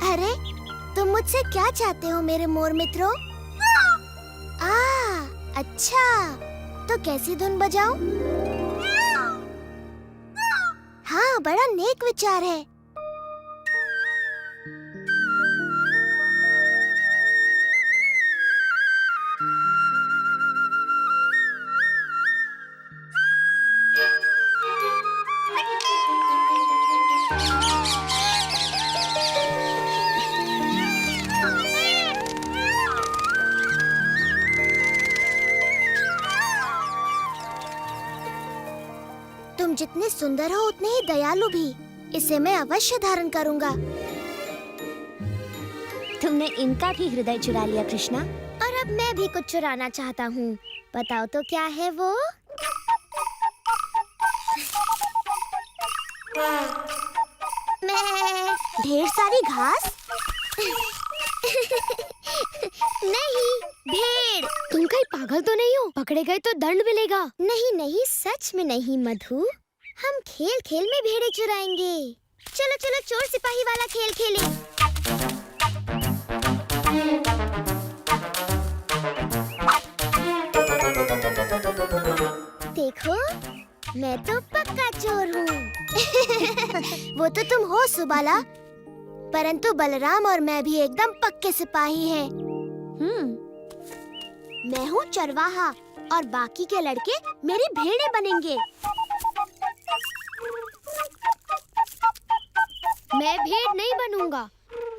अरे, तुम मुझसे क्या चाहते हो मेरे मोर मित्रों? अच्छा, तो कैसी धुन बजाऊं? हाँ, बड़ा नेक विचार है। तुम जितने सुंदर हो उतने ही दयालु भी। इसे मैं अवश्य धारण करूंगा। तुमने इनका भी हृदय चुरा लिया कृष्णा। और अब मैं भी कुछ चुराना चाहता हूँ। बताओ तो क्या है वो? मैं ढेर सारी घास? नहीं, भेड़। तुम कहीं पागल तो नहीं हो? पकड़े गए तो दंड मिलेगा। नहीं नहीं, सच में नहीं मधु। हम खेल खेल में भेड़े चुराएंगे। चलो चलो, चोर सिपाही वाला खेल खेलें। देखो, मैं तो पक्का चोर हूँ। वो तो तुम हो सुबाला, परंतु बलराम और मैं भी एकदम पक्के सिपाही हैं। मैं हूँ चरवाहा और बाकी के लड़के मेरी भेड़ें बनेंगे। मैं भेड़ नहीं बनूंगा,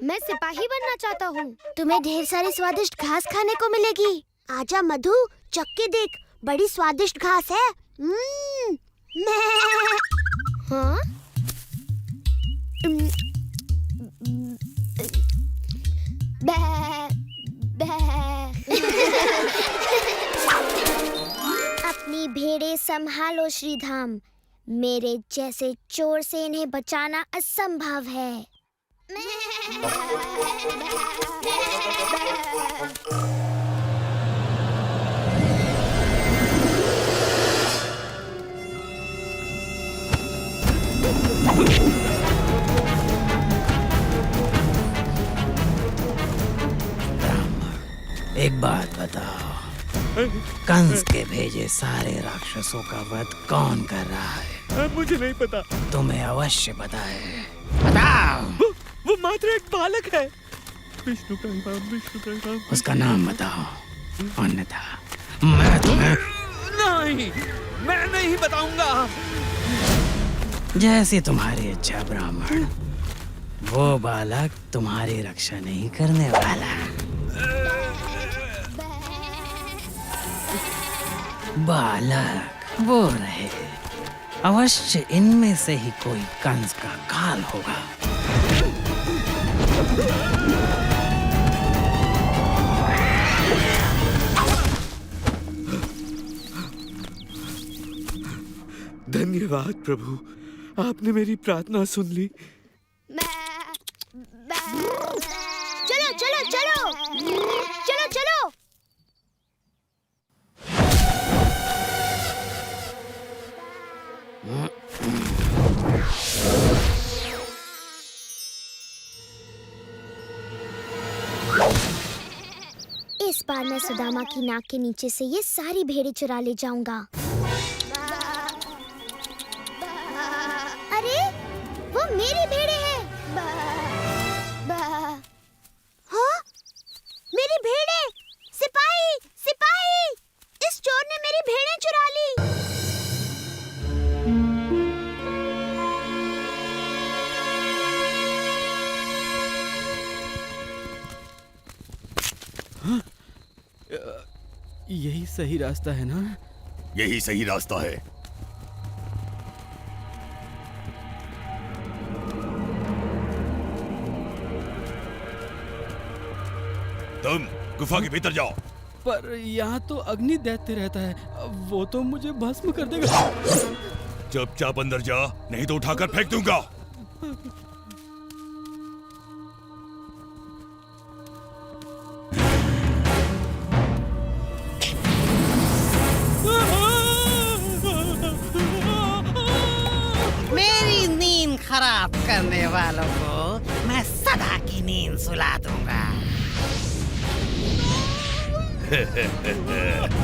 मैं सिपाही बनना चाहता हूँ। तुम्हें ढेर सारी स्वादिष्ट घास खाने को मिलेगी। आजा मधु, चख के देख, बड़ी स्वादिष्ट घास है। हाँ? अपनी भेड़ें संभालो श्रीधाम। मेरे जैसे चोर से इन्हें बचाना असंभव है। एक बात बताओ, कंस के भेजे सारे राक्षसों का वध कौन कर रहा है? मुझे नहीं पता। तुम्हें अवश्य पता है, बताओ। वो मात्र एक बालक है। विष्णु प्रणाम, विष्णु प्रणाम। उसका नाम बताओ, अन्यथा मैं तुम्हें... नहीं, मैं नहीं बताऊंगा। जैसी तुम्हारी इच्छा ब्राह्मण। वो बालक तुम्हारी रक्षा नहीं करने वाला। बालक वो रहे, अवश्य इनमें से ही कोई कंस का काल होगा। धन्यवाद प्रभु, आपने मेरी प्रार्थना सुन ली। चलो चलो चलो, चलो चलो। इस बार मैं सुदामा की नाक के नीचे से ये सारी भेड़ें चुरा ले जाऊंगा। अरे, वो मेरी भेड़ें हैं। हाँ? मेरी भेड़ें! सिपाही! सिपाही! इस चोर ने मेरी भेड़ें चुरा ली। यही सही रास्ता है ना? यही सही रास्ता है। तुम गुफा के भीतर जाओ। पर यहाँ तो अग्नि दैत्य रहता है, वो तो मुझे भस्म कर देगा। चुपचाप अंदर जा, नहीं तो उठाकर फेंक दूंगा। मेरी नींद खराब करने वालों को राधा की नींद सुला दूंगा।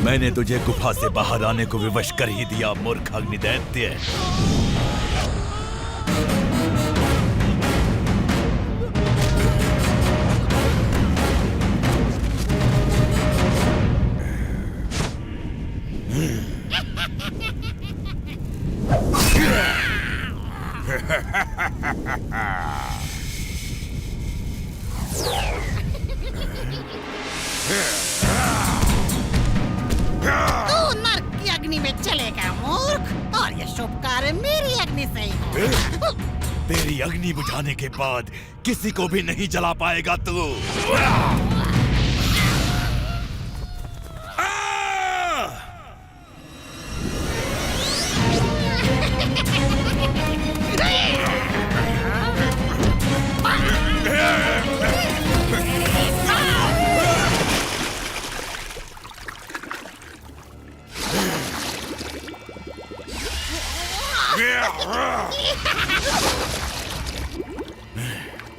मैंने तुझे गुफा से बाहर आने को विवश कर ही दिया, मूर्ख अग्निदैत्य। तू नर्क की अग्नि में चलेगा मूर्ख, और ये शुभ कार्य मेरी अग्नि से ही होगा। तेरी अग्नि बुझाने के बाद किसी को भी नहीं जला पाएगा तू।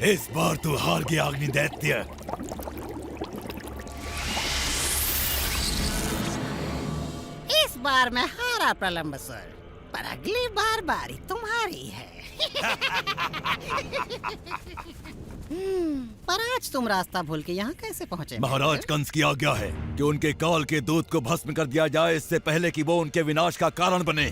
इस बार तू हार गया अग्निदैत्य। इस बार मैं हारा प्रलंबसुर, पर अगली बार बारी तुम्हारी है। पर आज तुम रास्ता भूल के यहाँ कैसे पहुँचे? महाराज कंस की आज्ञा है कि उनके काल के दूत को भस्म कर दिया जाए, इससे पहले कि वो उनके विनाश का कारण बने।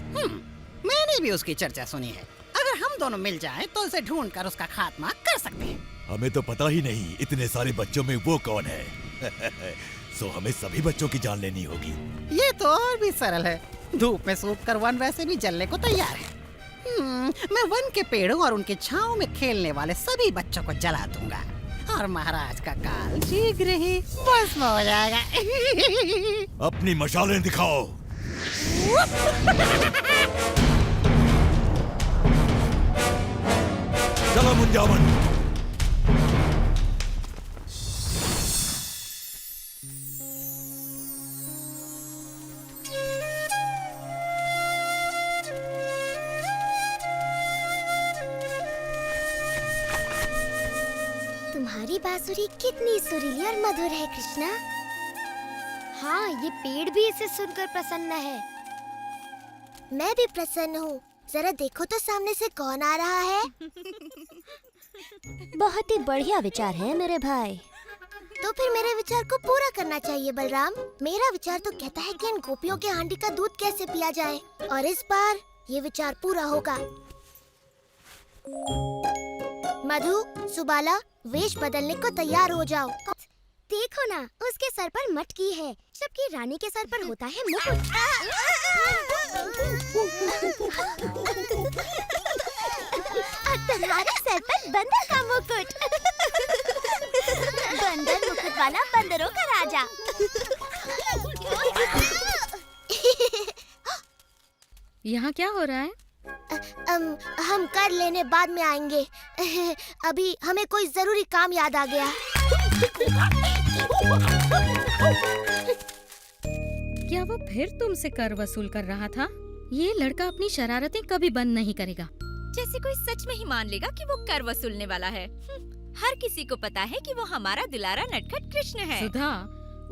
मैंने भी उसकी चर्चा सुनी है। अगर हम दोनों मिल जाएं तो उसे ढूंढ कर उसका खात्मा कर सकते हैं। हमें तो पता ही नहीं इतने सारे बच्चों में वो कौन है। सो हमें सभी बच्चों की जान लेनी होगी। ये तो और भी सरल है। धूप में सूख कर वन वैसे भी जलने को तैयार है। मैं वन के पेड़ों और उनके छांव में खेलने वाले सभी बच्चों को जला दूंगा, और महाराज का काल शीघ्र ही भस्म हो जाएगा। अपनी मशालें दिखाओ। चलो मुंजावन। तुम्हारी बांसुरी कितनी सुरीली और मधुर है कृष्णा। हाँ, ये पेड़ भी इसे सुनकर प्रसन्न है। मैं भी प्रसन्न हूँ। जरा देखो तो सामने से कौन आ रहा है। बहुत ही बढ़िया विचार है मेरे भाई। तो फिर मेरे विचार को पूरा करना चाहिए बलराम। मेरा विचार तो कहता है कि इन गोपियों के हांडी का दूध कैसे पिया जाए, और इस बार ये विचार पूरा होगा। मधु, सुबाला, वेश बदलने को तैयार हो जाओ। देखो ना, उसके सर पर मटकी है, जबकि रानी के सर पर होता है मुकुट। और तुम्हारे सर पर बंदर का मुकुट। बंदर मुकुट वाला बंदरों का राजा। यहाँ क्या हो रहा है? हम कर लेने बाद में आएंगे। अभी हमें कोई जरूरी काम याद आ गया। क्या वो फिर तुमसे कर वसूल कर रहा था? ये लड़का अपनी शरारतें कभी बंद नहीं करेगा। जैसे कोई सच में ही मान लेगा कि वो कर वसूलने वाला है। हर किसी को पता है कि वो हमारा दुलारा नटखट कृष्ण है। सुधा,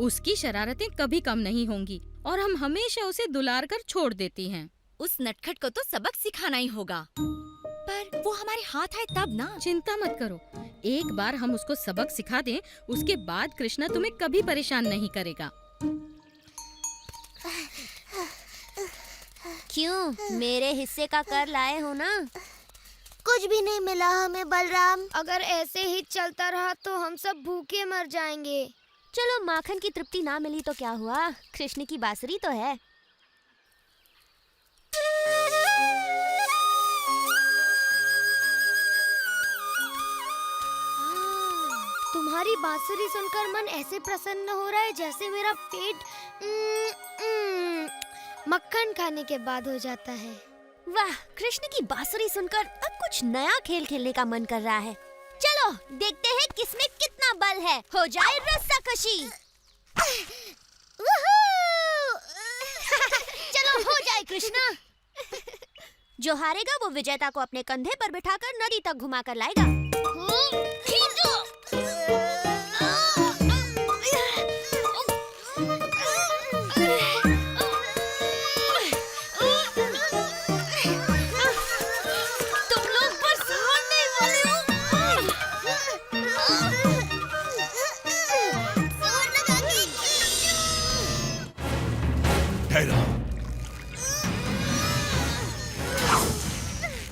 उसकी शरारतें कभी कम नहीं होंगी और हम हमेशा उसे दुलार कर छोड़ देती हैं। उस नटखट को तो सबक सिखाना ही होगा, पर वो हमारे हाथ आए तब ना। चिंता मत करो, एक बार हम उसको सबक सिखा दें, उसके बाद कृष्णा तुम्हें कभी परेशान नहीं करेगा। क्यों, मेरे हिस्से का कर लाए हो ना? कुछ भी नहीं मिला हमें बलराम। अगर ऐसे ही चलता रहा तो हम सब भूखे मर जाएंगे। चलो, माखन की तृप्ति ना मिली तो क्या हुआ, कृष्ण की बांसुरी तो है। तुम्हारी बांसुरी सुनकर मन ऐसे प्रसन्न हो रहा है जैसे मेरा पेट मक्खन खाने के बाद हो जाता है। वाह, कृष्ण की बांसुरी सुनकर अब कुछ नया खेल खेलने का मन कर रहा है। चलो देखते हैं किसमें कितना बल है। हो जाए रस्साकशी। चलो हो जाए कृष्णा। जो हारेगा वो विजेता को अपने कंधे पर बिठाकर नदी तक घुमा कर लाएगा। खींचो।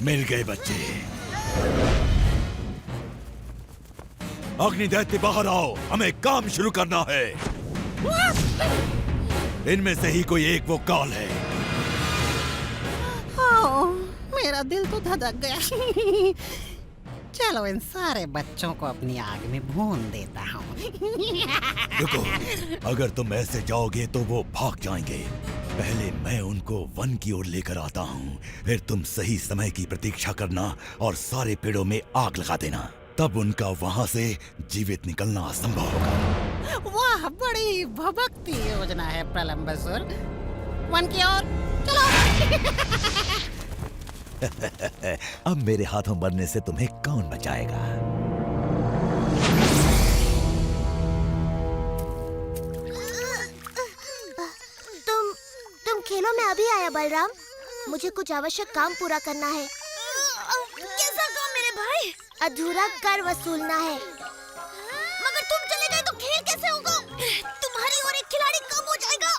मिल गए बच्चे। अग्नि दैत्य बाहर आओ, हमें काम शुरू करना है। इनमें से ही कोई एक वो काल है। मेरा दिल तो धधक गया। चलो इन सारे बच्चों को अपनी आग में भून देता हूँ। रुको, अगर तुम ऐसे जाओगे तो वो भाग जाएंगे। पहले मैं उनको वन की ओर लेकर आता हूँ, फिर तुम सही समय की प्रतीक्षा करना और सारे पेड़ों में आग लगा देना। तब उनका वहाँ से जीवित निकलना असंभव होगा। वाह, बड़ी भभकती योजना है प्रलंबसुर। वन की ओर चलो। अब मेरे हाथों मरने से तुम्हें कौन बचाएगा? तुम खेलों में अभी आया बलराम। मुझे कुछ आवश्यक काम पूरा करना है। कैसा काम मेरे भाई? अधूरा कर वसूलना है। मगर तुम चले गए तो खेल कैसे होगा? तुम्हारी और एक खिलाड़ी कम हो जाएगा।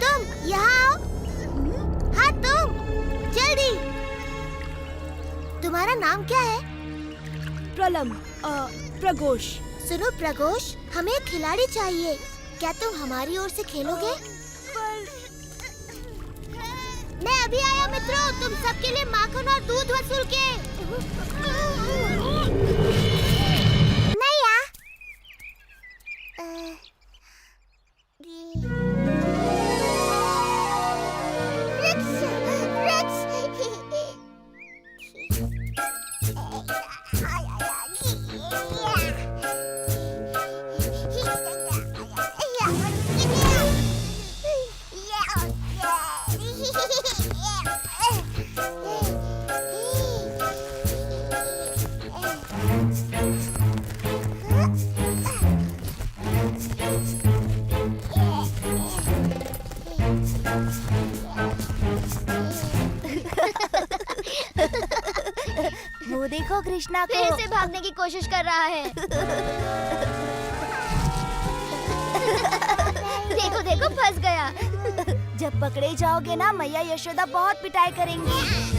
तुम यहाँ आओ। हाँ तुम, जल्दी। तुम्हारा नाम क्या है? प्रघोष। सुनो प्रघोष, हमें एक खिलाड़ी चाहिए। क्या तुम हमारी ओर से खेलोगे? मैं अभी आया मित्रों, तुम सबके लिए माखन और दूध वसूल के। नहीं आ। वो देखो कृष्णा को फिर से भागने की कोशिश कर रहा है। देखो देखो, फंस गया। जब पकड़े जाओगे ना, मैया यशोदा बहुत पिटाई करेंगी।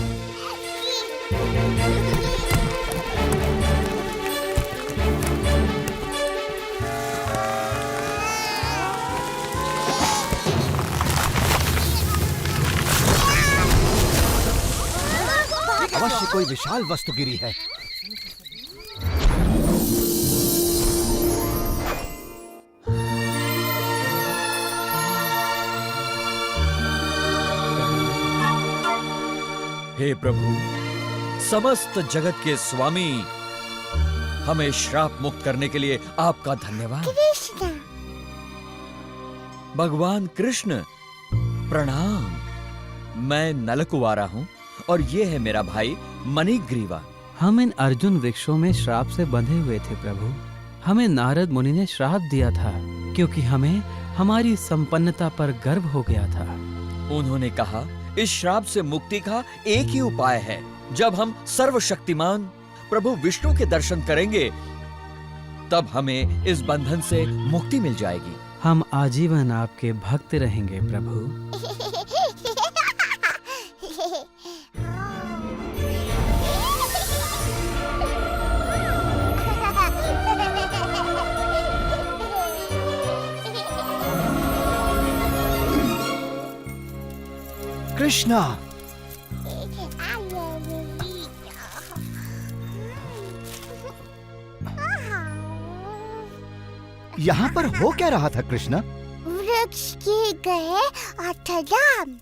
अवश्य कोई विशाल वस्तु गिरी है। हे प्रभु, समस्त जगत के स्वामी, हमें श्राप मुक्त करने के लिए आपका धन्यवाद। कृष्ण। भगवान कृष्ण, प्रणाम। मैं नलकुवारा हूँ और ये है मेरा भाई मणिग्रीवा। हम इन अर्जुन वृक्षों में श्राप से बंधे हुए थे प्रभु। हमें नारद मुनि ने श्राप दिया था क्योंकि हमें हमारी संपन्नता पर गर्व हो गया था। उन्होंने कहा, इस श्राप से मुक्ति का एक ही उपाय है। जब हम सर्वशक्तिमान प्रभु विष्णु के दर्शन करेंगे, तब हमें इस बंधन से मुक्ति मिल जाएगी। हम आजीवन आपके भक्त रहेंगे प्रभु। कृष्णा, यहाँ पर हो क्या रहा था कृष्णा? वृक्ष के गए अष्टयाम।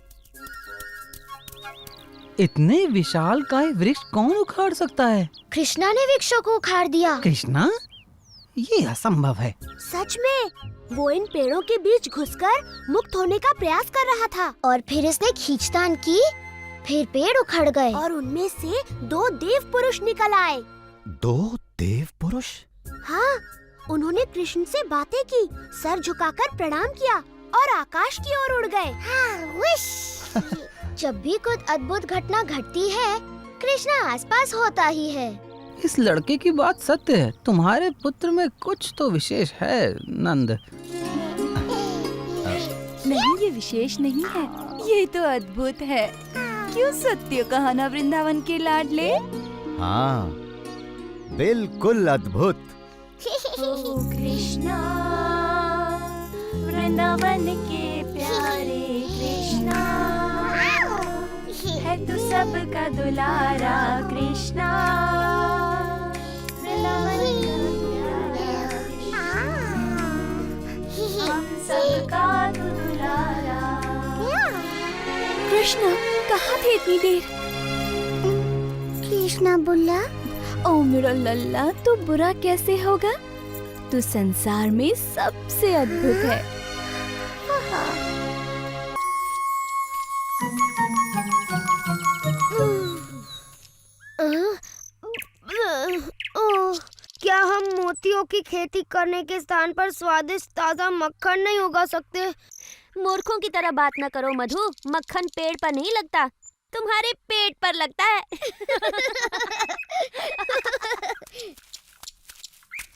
इतने विशाल काय वृक्ष कौन उखाड़ सकता है? कृष्णा ने वृक्षों को उखाड़ दिया। कृष्णा, ये असंभव है। सच में, वो इन पेड़ों के बीच घुसकर मुक्त होने का प्रयास कर रहा था और फिर इसने खींचतान की। फिर पेड़ उखड़ गए और उनमें से 2 देव पुरुष निकल आए। 2 देव पुरुष? हाँ, उन्होंने कृष्ण से बातें की, सर झुकाकर प्रणाम किया और आकाश की ओर उड़ गए। हाँ, जब भी कुछ अद्भुत घटना घटती है, कृष्णा आसपास होता ही है। इस लड़के की बात सत्य है। तुम्हारे पुत्र में कुछ तो विशेष है नंद। नहीं, ये विशेष नहीं है, ये तो अद्भुत है। क्यों सत्य कहा ना वृंदावन के लाडले? हाँ, बिल्कुल अद्भुत। ओ कृष्णा, वृंदावन के प्यारे कृष्णा, है तू सबका दुलारा कृष्णा, वृंदावन का प्यारा कृष्णा, हम सबका तू दुलारा। कृष्णा, कहाँ थे इतनी देर? कृष्णा बुल्ला, ओ मेरा लल्ला, तू बुरा कैसे होगा? तू संसार में सबसे अद्भुत है। क्या हम मोतियों की खेती करने के स्थान पर स्वादिष्ट ताजा मक्खन नहीं उगा सकते? मूर्खों की तरह बात न करो मधु, मक्खन पेड़ पर नहीं लगता, तुम्हारे पेट पर लगता है।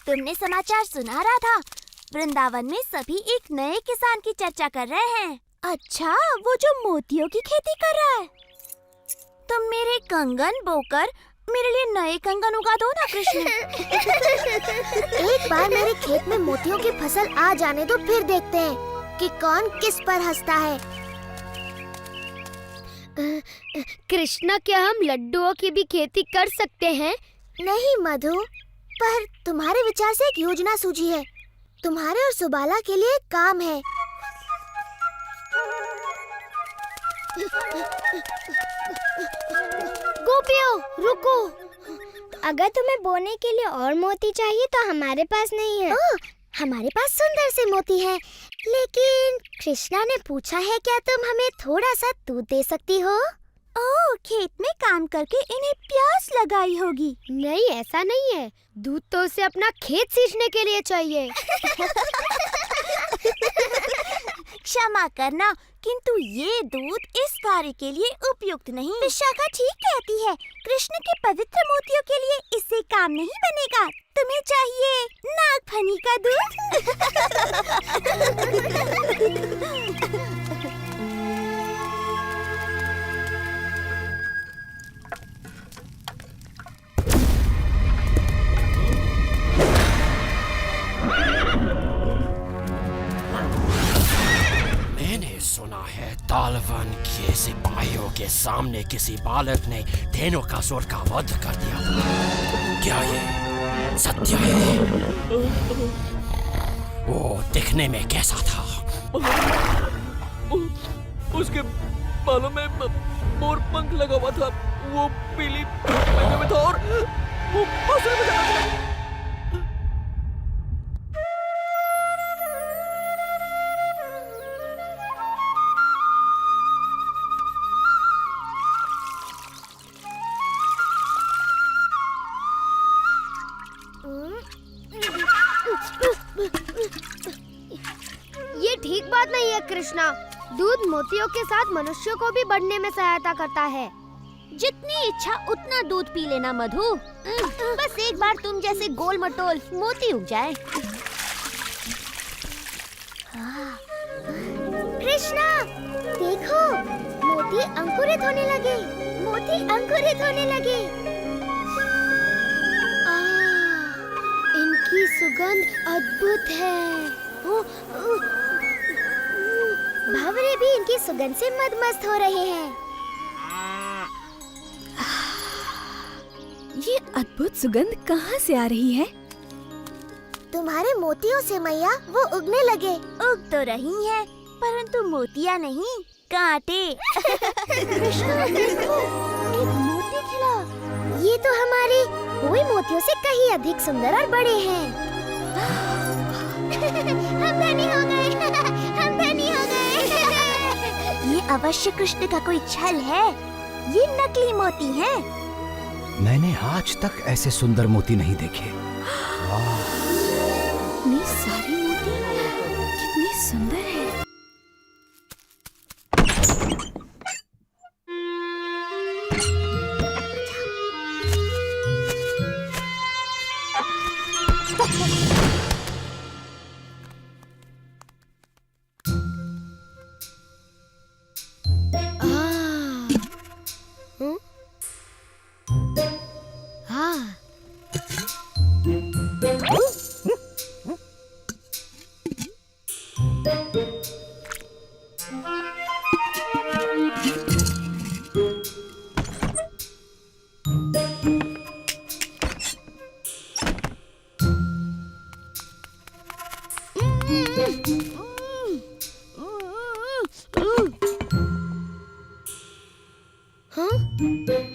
तुमने समाचार सुना रहा था, वृंदावन में सभी एक नए किसान की चर्चा कर रहे हैं। अच्छा, वो जो मोतियों की खेती कर रहा है? तुम मेरे कंगन बोकर मेरे लिए नए कंगन उगा दो ना कृष्ण। एक बार मेरे खेत में मोतियों की फसल आ जाने दो, फिर देखते हैं कि कौन किस पर हंसता है। कृष्णा, क्या हम लड्डुओं की भी खेती कर सकते हैं? नहीं मधु, पर तुम्हारे विचार से एक योजना सूझी है। तुम्हारे और सुबाला के लिए एक काम है। गोपियों, रुको। अगर तुम्हें बोने के लिए और मोती चाहिए तो हमारे पास नहीं है। हमारे पास सुंदर से मोती है, लेकिन कृष्णा ने पूछा है क्या तुम हमें थोड़ा सा दूध दे सकती हो? ओह, खेत में काम करके इन्हें प्यास लगाई होगी। नहीं, ऐसा नहीं है। दूध तो उसे अपना खेत सींचने के लिए चाहिए। क्षमा करना, किंतु ये दूध इस कार्य के लिए उपयुक्त नहीं। विशाखा ठीक कहती है, कृष्ण के पवित्र मोतियों के लिए इससे काम नहीं बनेगा। तुम्हें चाहिए नागफनी का दूध। सुना है तालवन के सिपाहियों के सामने किसी बालक ने धेनुकासुर का वध कर दिया था। क्या ये सत्य है? वो दिखने में कैसा था? उसके बालों में मोर पंख लगा हुआ था, वो पीली पहने में था और वो बांसुरी बजा रहा था। ये ठीक बात नहीं है कृष्णा। दूध मोतियों के साथ मनुष्यों को भी बढ़ने में सहायता करता है। जितनी इच्छा उतना दूध पी लेना मधु। बस एक बार तुम जैसे गोल मटोल मोती उग जाए। कृष्णा, देखो, मोती अंकुरित होने लगे। मोती अंकुरित होने लगे। इनकी सुगंध अद्भुत है। भंवरे भी इनकी सुगंध से मदमस्त हो रहे हैं। ये अद्भुत सुगंध कहाँ से आ रही है? तुम्हारे मोतियों से मैया, वो उगने लगे। उग तो रही है, परंतु मोतिया नहीं, कांटे। कृष्णा, देखो, एक मोती खिला। ये तो हमारे हुए मोतियों से कहीं अधिक सुंदर और बड़े हैं। हम धनी हो गए। हम धनी हो गए। ये अवश्य कृष्ण का कोई छल है। ये नकली मोती हैं। मैंने आज तक ऐसे सुंदर मोती नहीं देखे। इतने सारे मोती, कितने सुंदर है।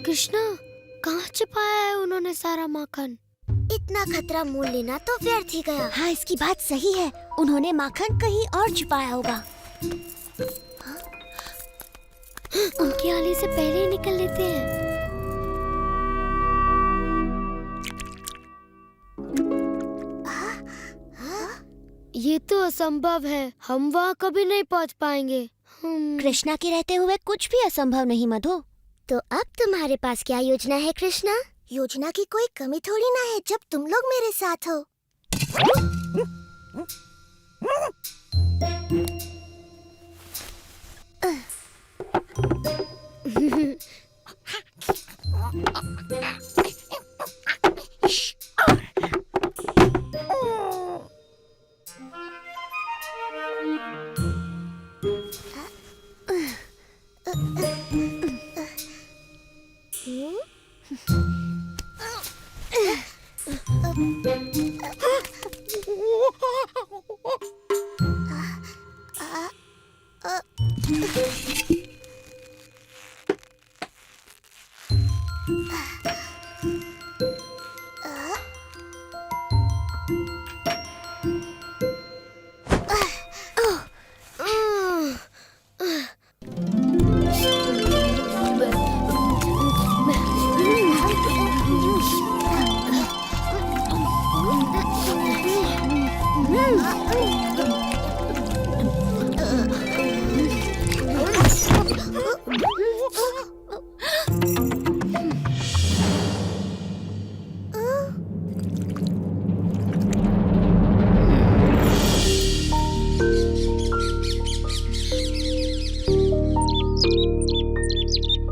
कृष्णा, कहाँ छिपाया है उन्होंने सारा माखन? इतना खतरा मोल लेना तो व्यर्थ ही गया। हाँ, इसकी बात सही है, उन्होंने माखन कहीं और छुपाया होगा। उनके आने से पहले ही निकल लेते हैं। ये तो असंभव है, हम वहाँ कभी नहीं पहुँच पाएंगे। कृष्णा के रहते हुए कुछ भी असंभव नहीं मधु। तो अब तुम्हारे पास क्या योजना है कृष्णा? योजना की कोई कमी थोड़ी ना है जब तुम लोग मेरे साथ हो।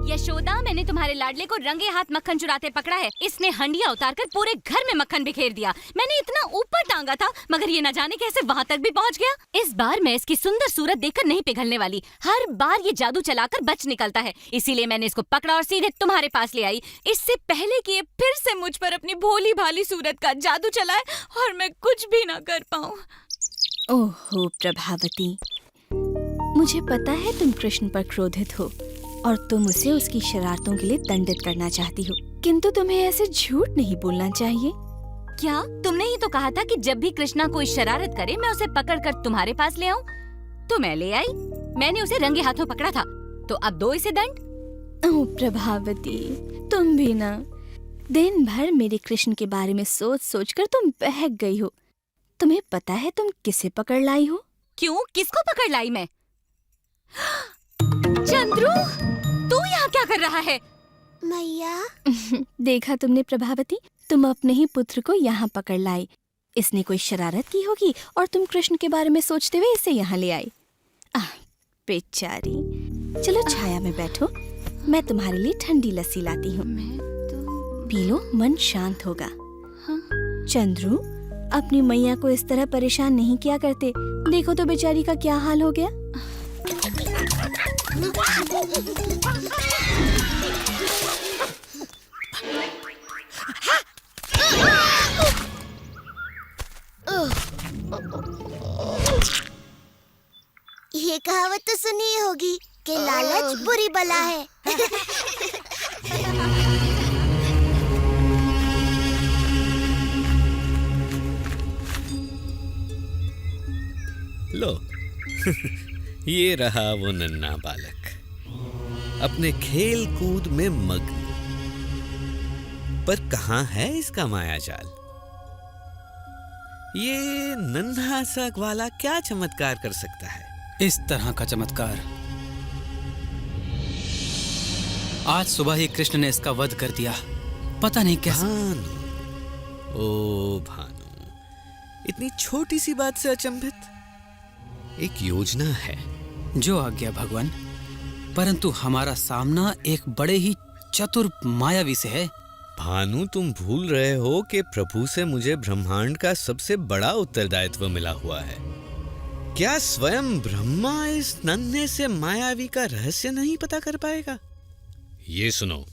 यशोदा, मैंने तुम्हारे लाडले को रंगे हाथ मक्खन चुराते पकड़ा है। इसने हंडिया उतारकर पूरे घर में मक्खन बिखेर दिया। मैंने इतना ऊपर टांगा था, मगर ये न जाने कैसे वहाँ तक भी पहुँच गया। इस बार मैं इसकी सुंदर सूरत देखकर नहीं पिघलने वाली। हर बार ये जादू चलाकर बच निकलता है, इसीलिए मैंने इसको पकड़ा और सीधे तुम्हारे पास ले आई, इससे पहले कि ये फिर से मुझ पर अपनी भोली भाली सूरत का जादू चलाए और मैं कुछ भी न कर पाऊँ। ओहो प्रभावती, मुझे पता है तुम कृष्ण पर क्रोधित हो और तुम उसे उसकी शरारतों के लिए दंडित करना चाहती हो, किंतु तुम्हें ऐसे झूठ नहीं बोलना चाहिए। क्या तुमने ही तो कहा था कि जब भी कृष्णा कोई शरारत करे मैं उसे पकड़कर तुम्हारे पास ले आऊं? तो मैं ले आई। मैंने उसे रंगे हाथों पकड़ा था, तो अब दो इसे दंड। ओह प्रभावती, तुम भी ना, दिन भर मेरे कृष्ण के बारे में सोच सोच कर तुम बहक गई हो। तुम्हें पता है तुम किसे पकड़ लाई हो? क्यों, किसको पकड़ लाई मैं? चंद्रू, तू यहाँ क्या कर रहा है? मैया देखा तुमने प्रभावती, तुम अपने ही पुत्र को यहाँ पकड़ लाई। इसने कोई शरारत की होगी और तुम कृष्ण के बारे में सोचते हुए इसे यहाँ ले आई। बेचारी। चलो छाया में बैठो, मैं तुम्हारे लिए ठंडी लस्सी लाती हूँ। पी लो, मन शांत होगा। चंद्रू, अपनी मैया को इस तरह परेशान नहीं किया करते। देखो तो बेचारी का क्या हाल हो गया। ये कहावत तो सुनी होगी कि लालच बुरी बला है। लो ये रहा वो नन्हा बालक, अपने खेल कूद में मग्न। पर कहाँ है इसका मायाजाल? ये नन्हा सा ग्वाला क्या चमत्कार कर सकता है? इस तरह का चमत्कार आज सुबह ही कृष्ण ने इसका वध कर दिया। पता नहीं कैसे। भानु, ओ भानु, इतनी छोटी सी बात से अचंभित? एक योजना है। जो आज्ञा भगवान, परंतु हमारा सामना एक बड़े ही चतुर मायावी से है। भानु, तुम भूल रहे हो कि प्रभु से मुझे ब्रह्मांड का सबसे बड़ा उत्तरदायित्व मिला हुआ है। क्या स्वयं ब्रह्मा इस नन्हे से मायावी का रहस्य नहीं पता कर पाएगा? ये सुनो,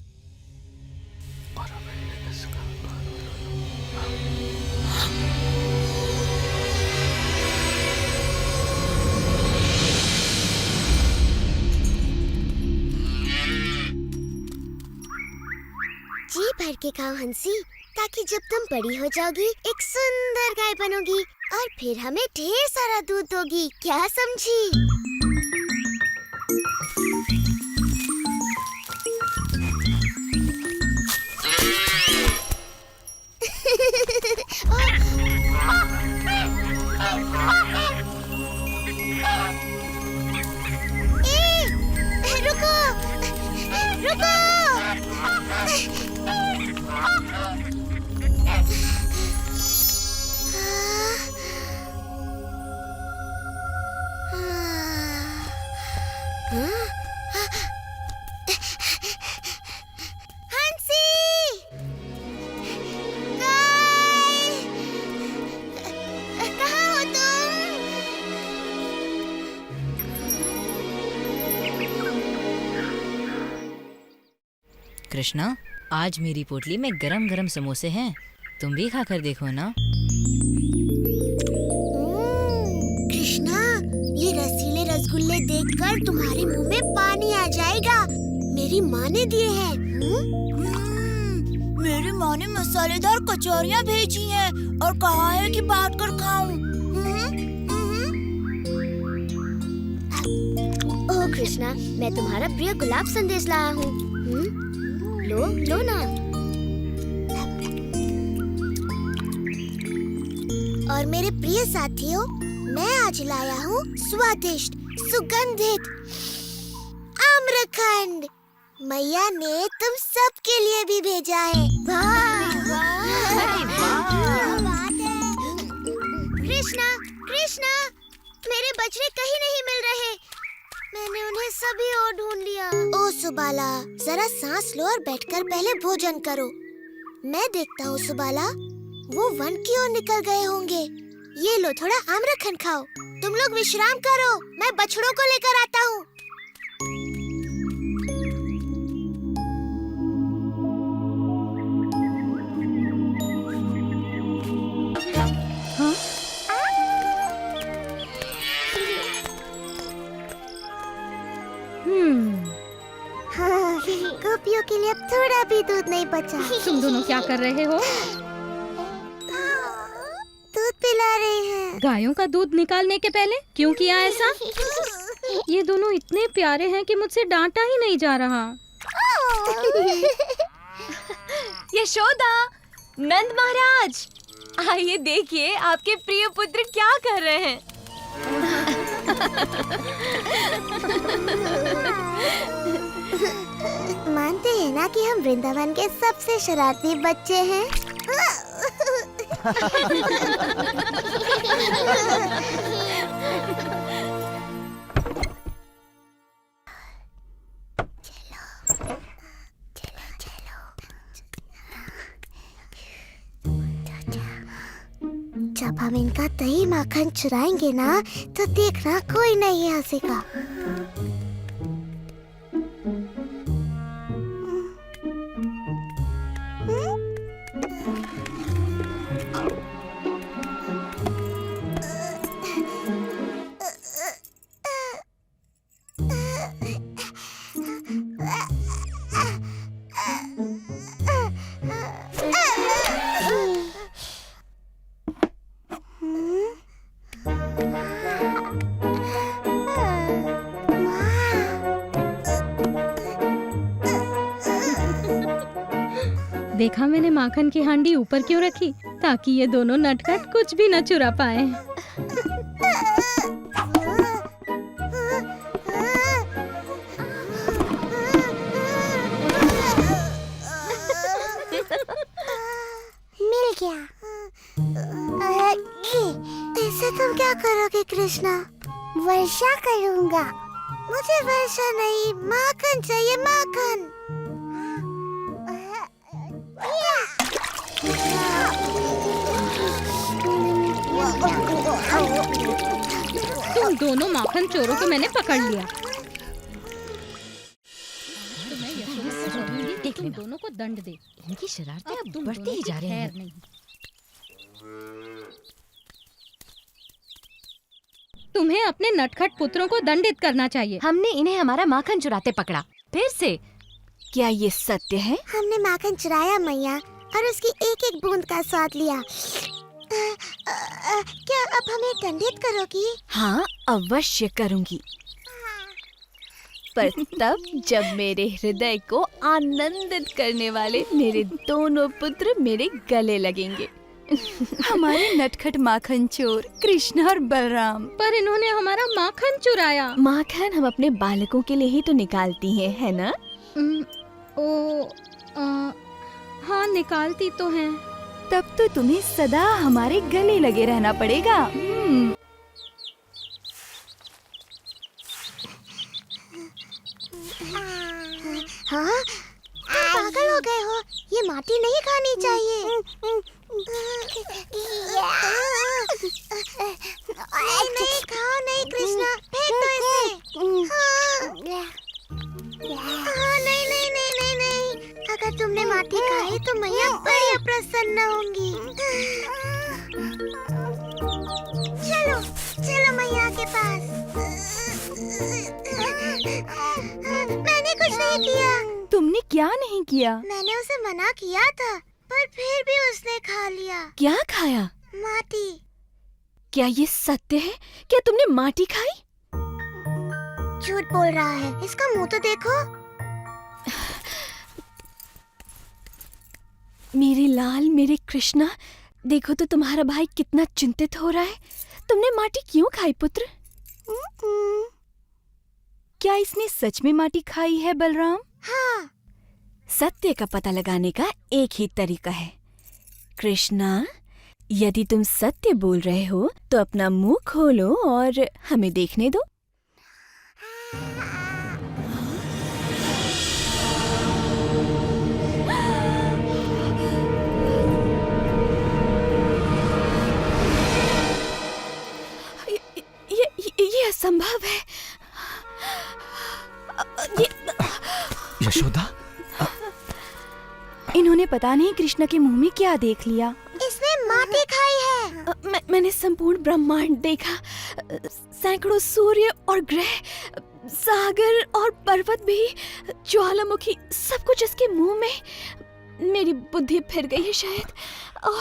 भर के खाओ हंसी, ताकि जब तुम बड़ी हो जाओगी एक सुंदर गाय बनोगी और फिर हमें ढेर सारा दूध दोगी। क्या समझी? रुको, रुको। हंसी, गाय, कहाँ हो तुम? कृष्णा, आज मेरी पोटली में गरम गरम समोसे हैं, तुम भी खाकर देखो ना। कृष्णा, ये रसीले रसगुल्ले देखकर तुम्हारे मुंह में पानी आ जाएगा। मेरी माँ ने दिए हैं। मेरी माँ ने मसालेदार कचौरियाँ भेजी हैं और कहा है कि बांट कर खाऊं। ओह कृष्णा, मैं तुम्हारा प्रिय गुलाब संदेश लाया हूँ। लो, लो ना। और मेरे प्रिय साथियों, मैं आज लाया हूँ स्वादिष्ट सुगंधित आम्रखंड। मैया ने तुम सबके लिए भी भेजा है। वाह, कृष्णा, कृष्णा, मेरे बछड़े कहीं नहीं मिल रहे। मैंने उन्हें सभी ओर ढूंढ लिया। ओ सुबाला, जरा सांस लो और बैठकर पहले भोजन करो। मैं देखता हूँ सुबाला, वो वन की ओर निकल गए होंगे। ये लो, थोड़ा आम्रखंड खाओ। तुम लोग विश्राम करो, मैं बछड़ों को लेकर आता हूँ। गोपियों के लिए अब थोड़ा भी दूध नहीं बचा। तुम दोनों क्या कर रहे हो? दूध पिला रहे हैं। गायों का दूध निकालने के पहले क्यों किया ऐसा? ये दोनों इतने प्यारे हैं कि मुझसे डांटा ही नहीं जा रहा। यशोदा, नंद महाराज, आइए देखिए आपके प्रिय पुत्र क्या कर रहे हैं। मानते हैं ना कि हम वृंदावन के सबसे शरारती बच्चे हैं। जब हम इनका दही माखन चुराएंगे ना, तो देखना कोई नहीं हंसेगा। देखा मैंने माखन की हांडी ऊपर क्यों रखी, ताकि ये दोनों नटखट कुछ भी न चुरा पाए। मिल गया। इससे तुम क्या करोगे कृष्णा? वर्षा करूंगा। मुझे वर्षा नहीं, माखन चाहिए, माखन। तुम दोनों माखन चोरों को मैंने पकड़ लिया। देख तुम दोनों को दंड दे। इनकी शरारतें अब बढ़ती ही जा रही हैं। तुम्हें अपने नटखट पुत्रों को दंडित करना चाहिए। हमने इन्हें हमारा माखन चुराते पकड़ा, फिर से क्या ये सत्य है? हमने माखन चुराया मैया और उसकी एक एक बूंद का स्वाद लिया। क्या अब हमें दंडित करोगी? हाँ, अवश्य करूंगी, पर तब जब मेरे हृदय को आनंदित करने वाले मेरे दोनों पुत्र मेरे गले लगेंगे। हमारे नटखट माखन चोर कृष्ण और बलराम। पर इन्होंने हमारा माखन चुराया। माखन हम अपने बालकों के लिए ही तो निकालती हैं, है ना? हाँ, निकालती तो हैं। तब तो तुम्हें सदा हमारे गले लगे रहना पड़ेगा। हाँ, तुम पागल हो गए हो। ये माटी नहीं खानी चाहिए। नहीं खाओ नहीं कृष्णा, फेंक दो इसे। हाँ, नहीं नहीं नहीं नहीं नहीं, अगर तुमने माटी खाई तो मैया बड़ी प्रसन्न होंगी। चलो चलो मैया के पास। मैंने कुछ नहीं किया। तुमने क्या नहीं किया? मैंने उसे मना किया था, पर फिर भी उसने खा लिया। क्या खाया? माटी। क्या ये सत्य है? क्या तुमने माटी खाई? झूठ बोल रहा है, इसका मुंह तो देखो। मेरे लाल, मेरे कृष्णा, देखो तो तुम्हारा भाई कितना चिंतित हो रहा है। तुमने माटी क्यों खाई पुत्र? क्या इसने सच में माटी खाई है बलराम? हाँ। सत्य का पता लगाने का एक ही तरीका है। कृष्णा, यदि तुम सत्य बोल रहे हो तो अपना मुंह खोलो और हमें देखने दो। ये असंभव है। यशोदा, इन्होंने पता नहीं कृष्ण के मुंह में क्या देख लिया। इसने माटी खाई है। मैंने संपूर्ण ब्रह्मांड देखा, सैकड़ों सूर्य और ग्रह, सागर और पर्वत भी, ज्वालामुखी, सब कुछ इसके मुंह में। मेरी बुद्धि फिर गई है शायद।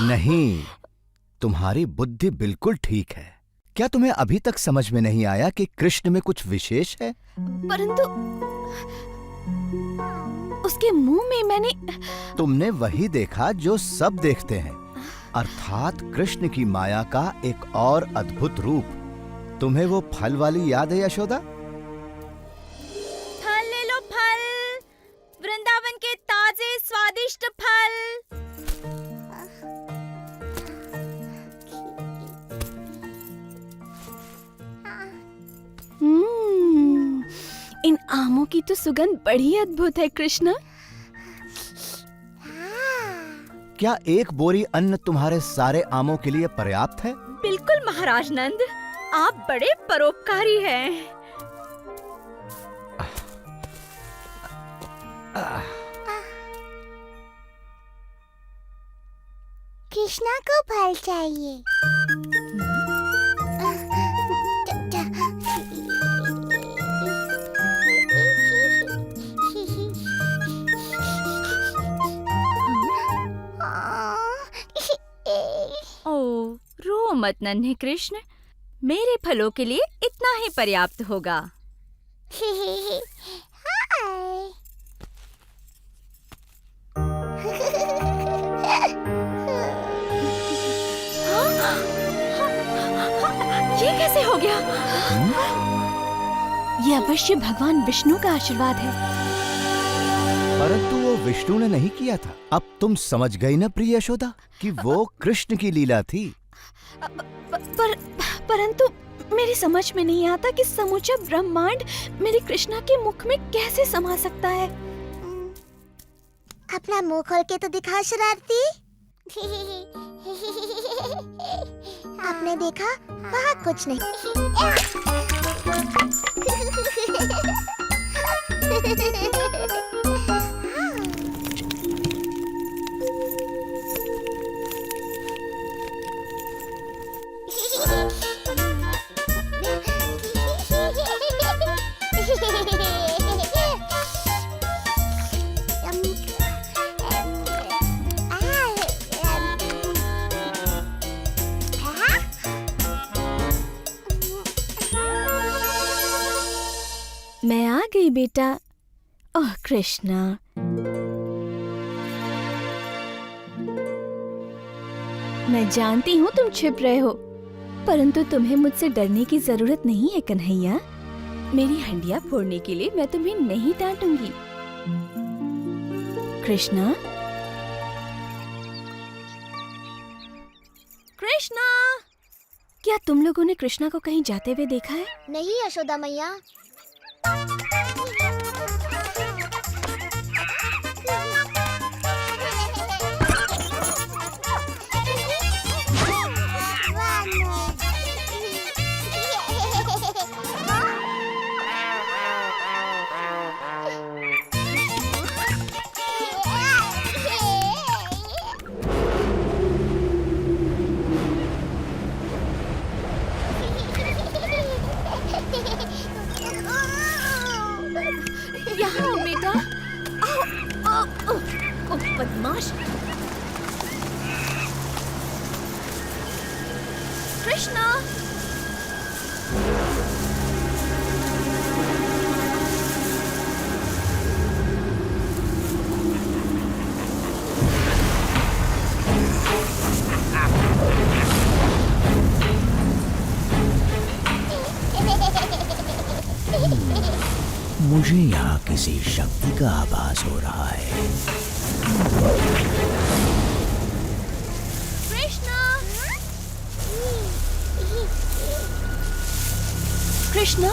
नहीं, तुम्हारी बुद्धि बिल्कुल ठीक है। क्या तुम्हें अभी तक समझ में नहीं आया कि कृष्ण में कुछ विशेष है? परंतु उसके मुंह में मैंने... तुमने वही देखा जो सब देखते हैं, अर्थात कृष्ण की माया का एक और अद्भुत रूप। तुम्हें वो फल वाली याद है यशोदा? फल ले लो, फल, वृंदावन के ताजे स्वादिष्ट फल। इन आमों की तो सुगंध बड़ी अद्भुत है कृष्ण। क्या एक बोरी अन्न तुम्हारे सारे आमों के लिए पर्याप्त है? बिल्कुल महाराज नंद, आप बड़े परोपकारी हैं। कृष्णा को फल चाहिए। ओ, रो मत नन्हे कृष्ण, मेरे फलों के लिए इतना ही पर्याप्त होगा। ये कैसे हो गया? ये अवश्य भगवान विष्णु का आशीर्वाद है। परंतु वो विष्णु ने नहीं किया था। अब तुम समझ गई ना प्रिय यशोदा कि वो कृष्ण की लीला थी। परंतु मेरी समझ में नहीं आता कि समूचा ब्रह्मांड मेरे कृष्णा के मुख में कैसे समा सकता है। अपना मुंह खोल के तो दिखा शरारती। आपने देखा, वहाँ कुछ नहीं। मैं आ गई बेटा। ओह कृष्णा, मैं जानती हूँ तुम छिप रहे हो, परंतु तुम्हें मुझसे डरने की जरूरत नहीं है कन्हैया। मेरी हंडिया फोड़ने के लिए मैं तुम्हें नहीं डांटूंगी। कृष्णा, कृष्णा, क्या तुम लोगों ने कृष्णा को कहीं जाते हुए देखा है? नहीं यशोदा मैया। यहाँ आओ बेटा। बदमाश। कृष्णा, मुझे यहाँ किसी शक्ति का आभास हो रहा है। कृष्णा,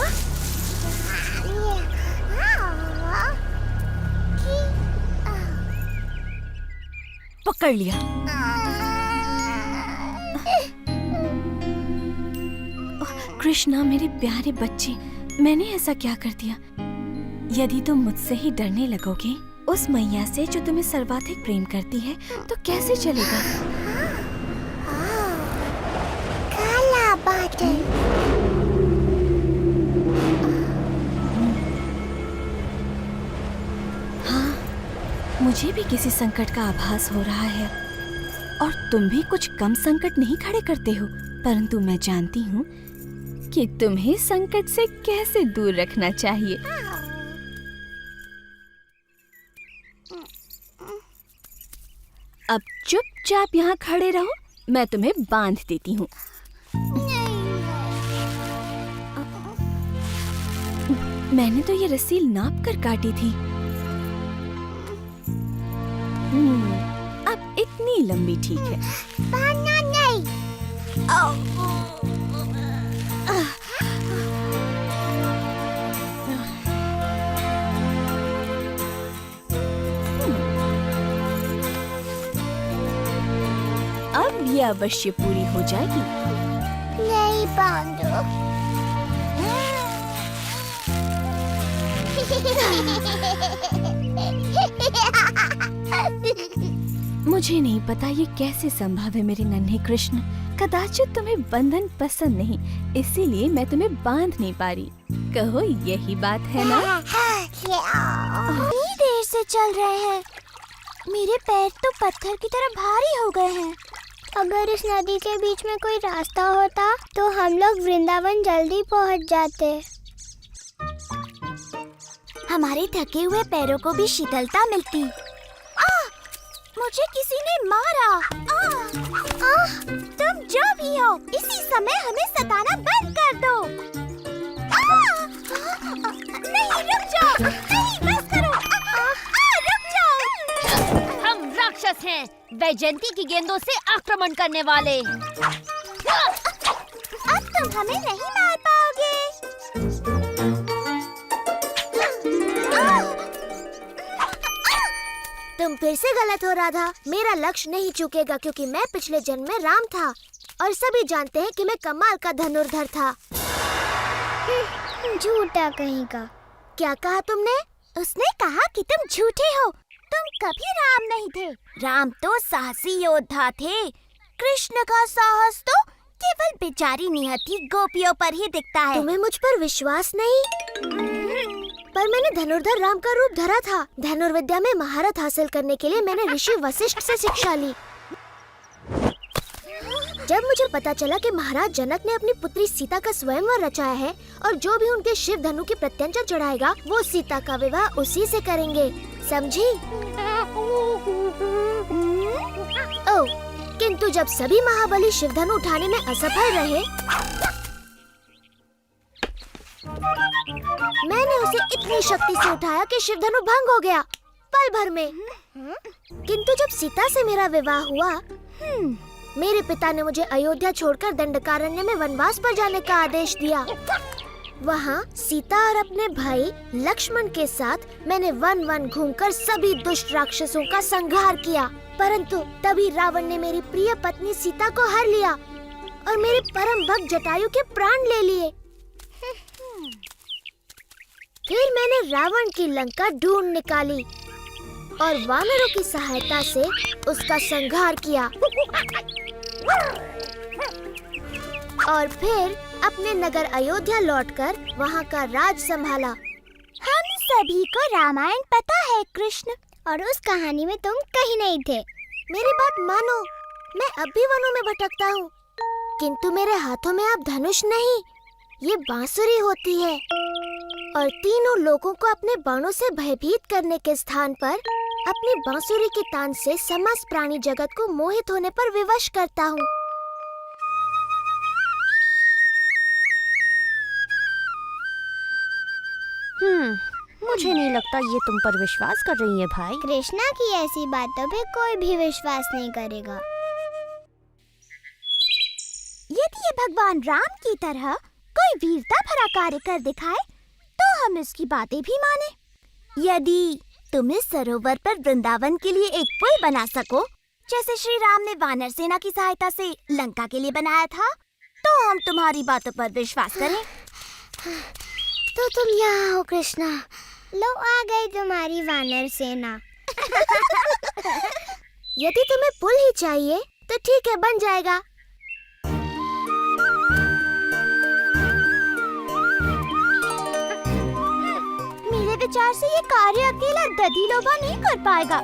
पकड़ लिया। कृष्णा मेरे प्यारे बच्चे, मैंने ऐसा क्या कर दिया? यदि तुम मुझसे ही डरने लगोगे, उस मैया से जो तुम्हें सर्वाधिक प्रेम करती है, तो कैसे चलेगा? काला बादल। हाँ, मुझे भी किसी संकट का आभास हो रहा है और तुम भी कुछ कम संकट नहीं खड़े करते हो, परंतु मैं जानती हूँ कि तुम्हें संकट से कैसे दूर रखना चाहिए। अब चुपचाप यहाँ खड़े रहो, मैं तुम्हें बांध देती हूँ। मैंने तो ये रस्सी नाप कर काटी थी। अब इतनी लंबी ठीक है। बांधना नहीं। अब ये अवश्य पूरी हो जाएगी। नहीं बांधो। मुझे नहीं पता ये कैसे संभव है मेरे नन्हे कृष्ण। कदाचित तुम्हें बंधन पसंद नहीं, इसीलिए मैं तुम्हें बांध नहीं पा रही। कहो यही बात है ना? इतनी देर से चल रहे हैं, मेरे पैर तो पत्थर की तरह भारी हो गए हैं। अगर इस नदी के बीच में कोई रास्ता होता तो हम लोग वृंदावन जल्दी पहुंच जाते। हमारे थके हुए पैरों को भी शीतलता मिलती। मुझे किसी ने मारा। तुम जो भी हो, इसी समय हमें सताना बंद कर दो। नहीं, रुक जाओ। नहीं, बस करो। रुक जाओ। हम राक्षस हैं, वैजयंती की गेंदों से आक्रमण करने वाले। अब तुम हमें नहीं मार पाओगे। तुम फिर से गलत हो राधा। मेरा लक्ष्य नहीं चूकेगा क्योंकि मैं पिछले जन्म में राम था और सभी जानते हैं कि मैं कमाल का धनुर्धर था। झूठा कहीं का। क्या कहा तुमने? उसने कहा कि तुम झूठे हो। तुम कभी राम नहीं थे। राम तो साहसी योद्धा थे। कृष्ण का साहस तो केवल बेचारी निहत्थी गोपियों पर ही दिखता है। तुम्हें मुझ पर विश्वास नहीं? पर मैंने धनुर्धर राम का रूप धरा था। धनुर्विद्या में महारत हासिल करने के लिए मैंने ऋषि वशिष्ठ से शिक्षा ली। जब मुझे पता चला कि महाराज जनक ने अपनी पुत्री सीता का स्वयंवर रचाया है और जो भी उनके शिव धनु की प्रत्यंचा चढ़ाएगा वो सीता का विवाह उसी से करेंगे, समझी? ओह, किंतु जब सभी महाबली शिव धनु उठाने में असफल रहे, मैंने उसे इतनी शक्ति से उठाया कि शिव धनु भंग हो गया पल भर में। किंतु जब सीता से मेरा विवाह हुआ, मेरे पिता ने मुझे अयोध्या छोड़कर दंडकारण्य में वनवास पर जाने का आदेश दिया। वहाँ सीता और अपने भाई लक्ष्मण के साथ मैंने वन वन घूमकर सभी दुष्ट राक्षसों का संहार किया, परंतु तभी रावण ने मेरी प्रिय पत्नी सीता को हर लिया और मेरे परम भक्त जटायु के प्राण ले लिए। फिर मैंने रावण की लंका ढूंढ निकाली और वानरों की सहायता से उसका संहार किया और फिर अपने नगर अयोध्या लौटकर वहाँ का राज संभाला। हम सभी को रामायण पता है कृष्ण, और उस कहानी में तुम कहीं नहीं थे। मेरी बात मानो, मैं अब भी वनों में भटकता हूँ, किंतु मेरे हाथों में अब धनुष नहीं, ये बांसुरी होती है और तीनों लोगों को अपने बाणों से भयभीत करने के स्थान पर अपनी बांसुरी की तान से समस्त प्राणी जगत को मोहित होने पर विवश करता हूँ। मुझे नहीं लगता ये तुम पर विश्वास कर रही है भाई। कृष्णा की ऐसी बातों पे कोई भी विश्वास नहीं करेगा। यदि ये भगवान राम की तरह कोई वीरता भरा कार्य कर दिखाए तो हम इसकी बातें भी माने। यदि तुम इस सरोवर पर वृंदावन के लिए एक पुल बना सको, जैसे श्री राम ने वानर सेना की सहायता से लंका के लिए बनाया था, तो हम तुम्हारी बातों पर विश्वास करें। तो तुम यहाँ हो कृष्णा, लो आ गई तुम्हारी वानर सेना। यदि तुम्हें पुल ही चाहिए तो ठीक है, बन जाएगा। मेरे विचार से ये कार्य अकेला दधिलोभा नहीं कर पाएगा।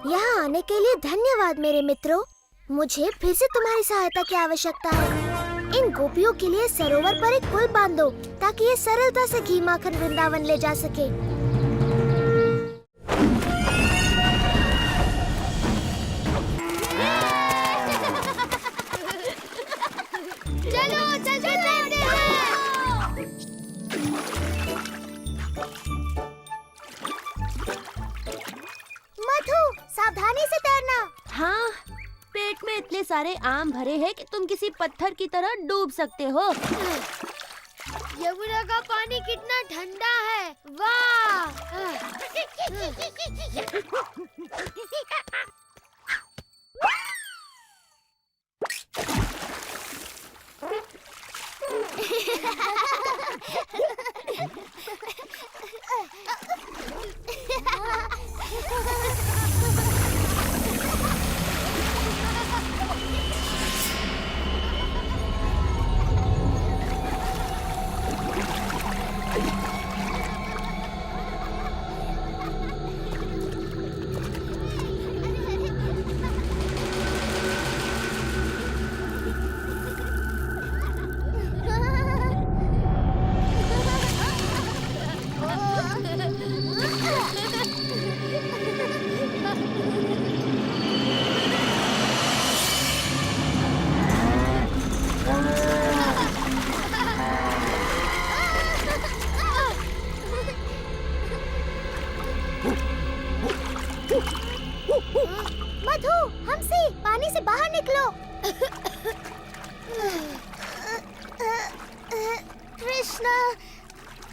यहाँ आने के लिए धन्यवाद मेरे मित्रों। मुझे फिर से तुम्हारी सहायता की आवश्यकता है। इन गोपियों के लिए सरोवर पर एक पुल बांध दो ताकि ये सरलता से घी माखन वृंदावन ले जा सके। चलो चलते हैं। मधु, सावधानी से तैरना। हाँ, पेट में इतने सारे आम भरे हैं कि तुम किसी पत्थर की तरह डूब सकते हो। यमुना का पानी कितना ठंडा है, वाह! मधु, हमसे पानी से बाहर निकलो। कृष्णा,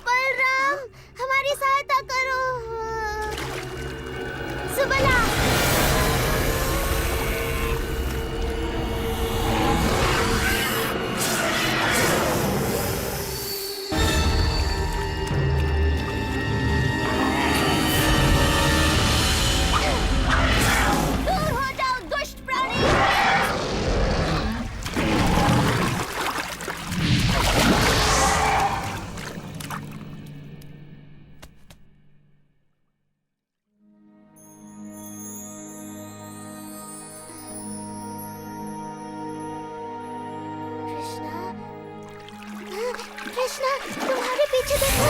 बलराम, हमारी सहायता करो। सुबला। कृष्णा, तुम्हारे पीछे देखो।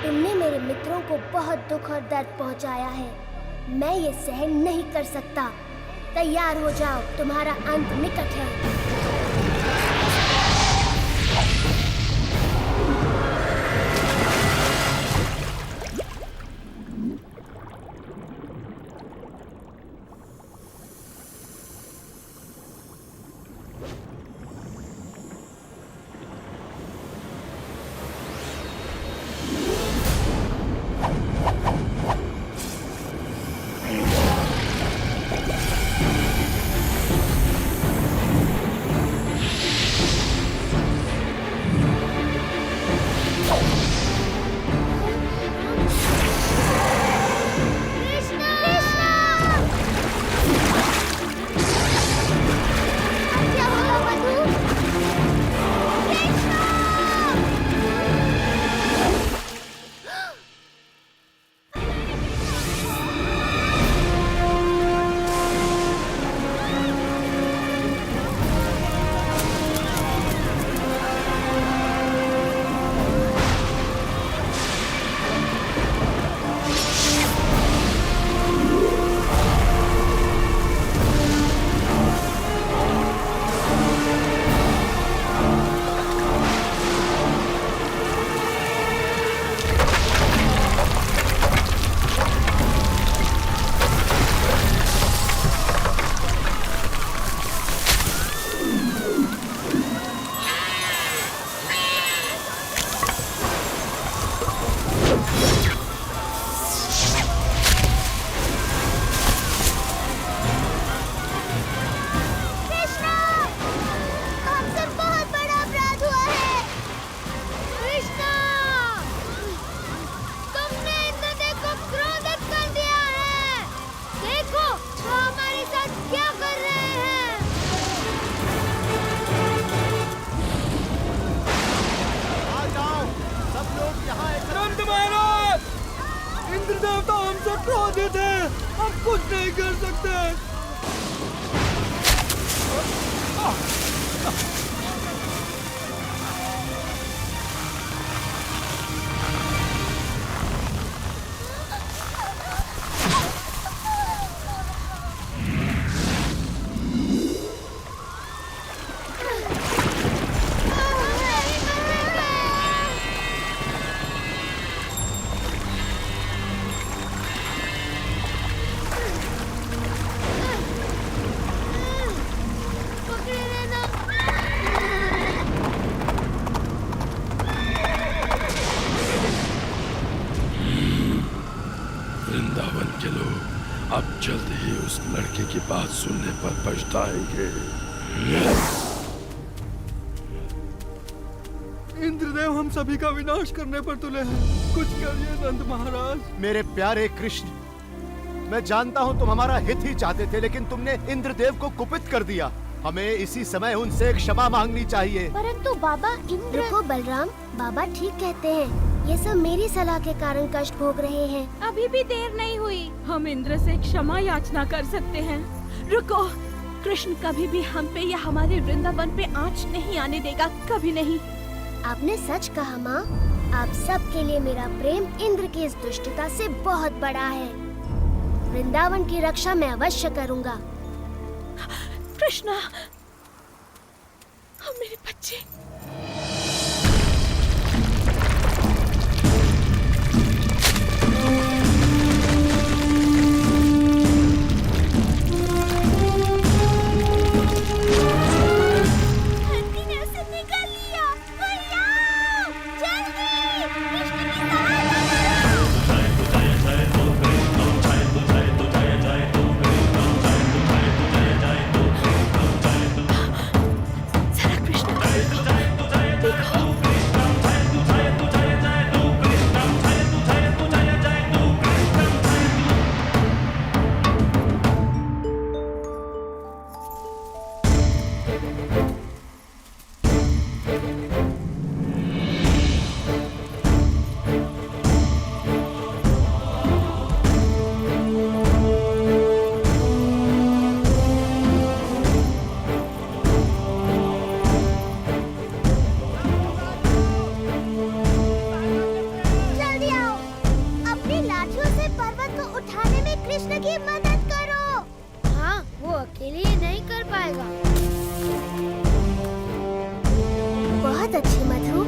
तुमने मेरे मित्रों को बहुत दुख और दर्द पहुंचाया है। मैं ये सहन नहीं कर सकता। तैयार हो जाओ, तुम्हारा अंत निकट है। बात सुनने पर पछताएंगे। इंद्रदेव हम सभी का विनाश करने पर तुले हैं। कुछ करिए नंद महाराज। मेरे प्यारे कृष्ण, मैं जानता हूँ तुम हमारा हित ही चाहते थे, लेकिन तुमने इंद्रदेव को कुपित कर दिया। हमें इसी समय उनसे क्षमा मांगनी चाहिए। परंतु बाबा इंद्र। रुको बलराम, बाबा ठीक कहते हैं। ये सब मेरी सलाह के कारण कष्ट भोग रहे हैं। अभी भी देर नहीं हुई। हम इंद्र से क्षमा याचना कर सकते हैं। रुको, कृष्ण कभी भी हम पे या हमारे वृंदावन पे आँच नहीं आने देगा, कभी नहीं। आपने सच कहा माँ। आप सब के लिए मेरा प्रेम इंद्र की इस दुष्टता से बहुत बड़ा है। वृंदावन की रक्षा मैं अवश्य करूँगा। कृष्णा, मेरे बच्चे। जरा कृष्णा कृष्ण की मदद करो। हाँ, वो अकेले ये नहीं कर पाएगा। बहुत अच्छे मधु।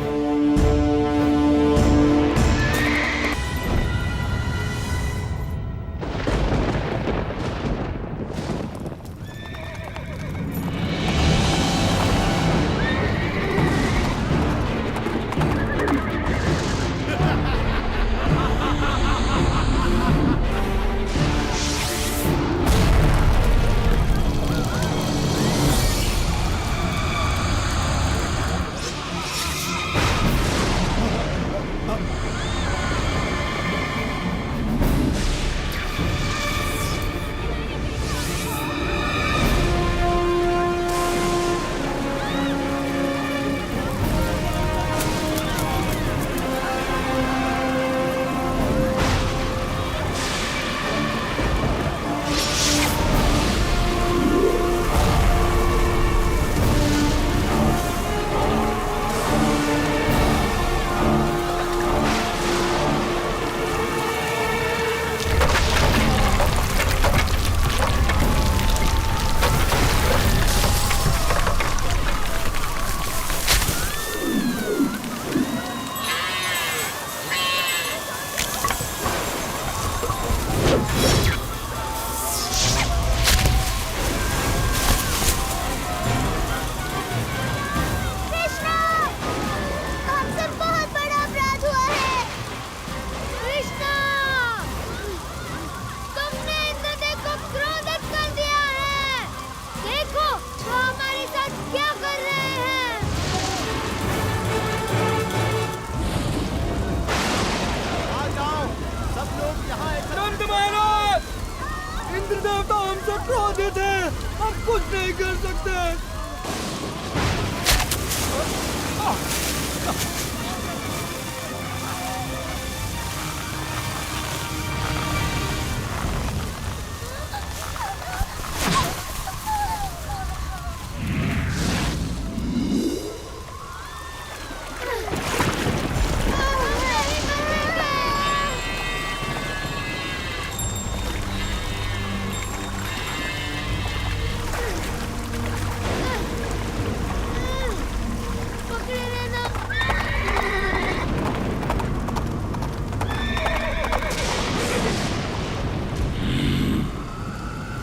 इंद्र देवता हमसे क्रोधित है, हम कुछ नहीं कर सकते।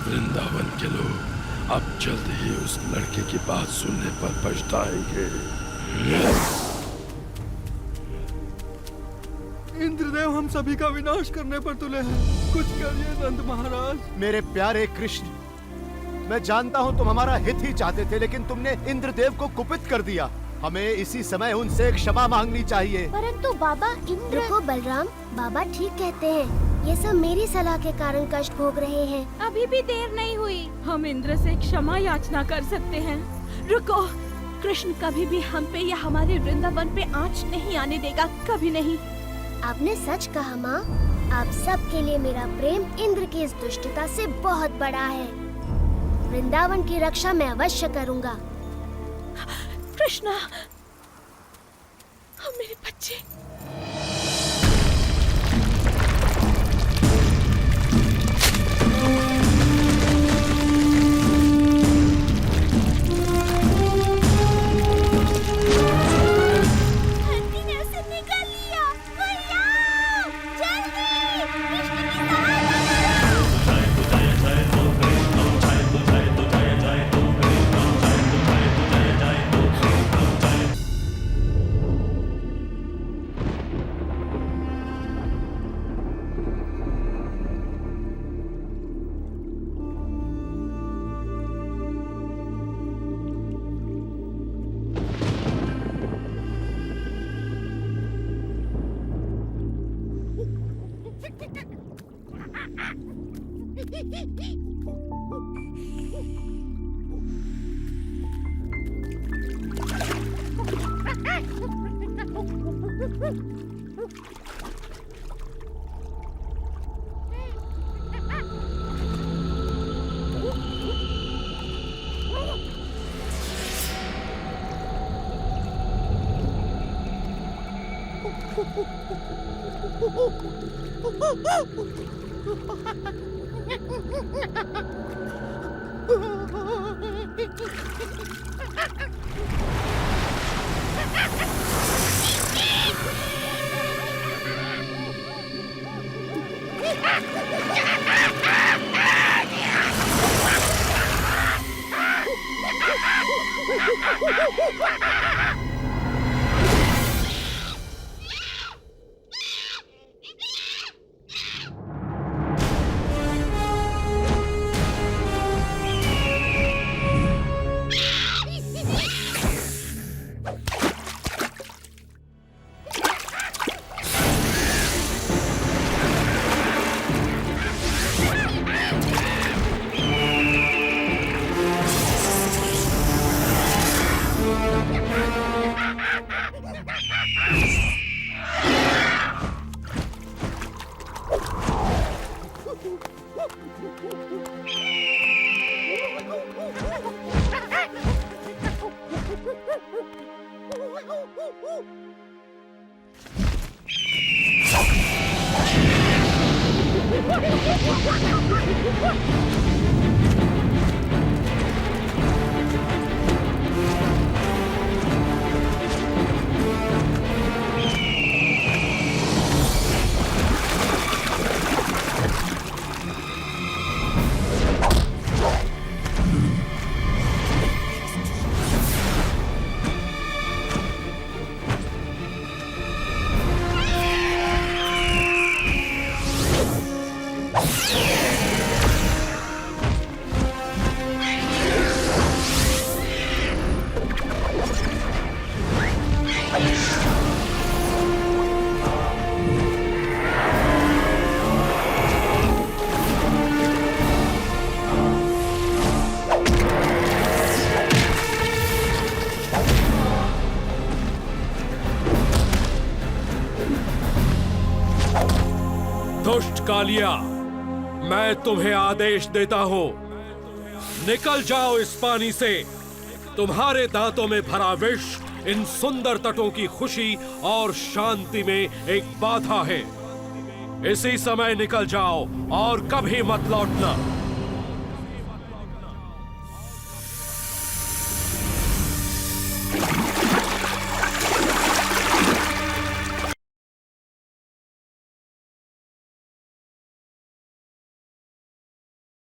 वृंदावन के लोग अब जल्द ही उस लड़के की बात सुनने पर पछताएंगे। इंद्रदेव हम सभी का विनाश करने पर तुले हैं, कुछ करिए नंद महाराज। मेरे प्यारे कृष्ण, मैं जानता हूँ तुम हमारा हित ही चाहते थे, लेकिन तुमने इंद्रदेव को कुपित कर दिया। हमें इसी समय उनसे क्षमा मांगनी चाहिए। परंतु बाबा इंद्र। रुको बलराम, बाबा ठीक कहते हैं। ये सब मेरी सलाह के कारण कष्ट भोग रहे हैं। अभी भी देर नहीं हुई, हम इंद्र से क्षमा याचना कर सकते हैं। रुको, कृष्ण कभी भी हम पे या हमारे वृंदावन पे आँच नहीं आने देगा, कभी नहीं। आपने सच कहा माँ। आप सबके लिए मेरा प्रेम इंद्र की इस दुष्टता से बहुत बड़ा है। वृंदावन की रक्षा मैं अवश्य करूँगा। कृष्णा, मेरे बच्चे। दुष्ट कालिया, मैं तुम्हें आदेश देता हूँ, निकल जाओ इस पानी से। तुम्हारे दांतों में भरा विष इन सुंदर तटों की खुशी और शांति में एक बाधा है। इसी समय निकल जाओ और कभी मत लौटना।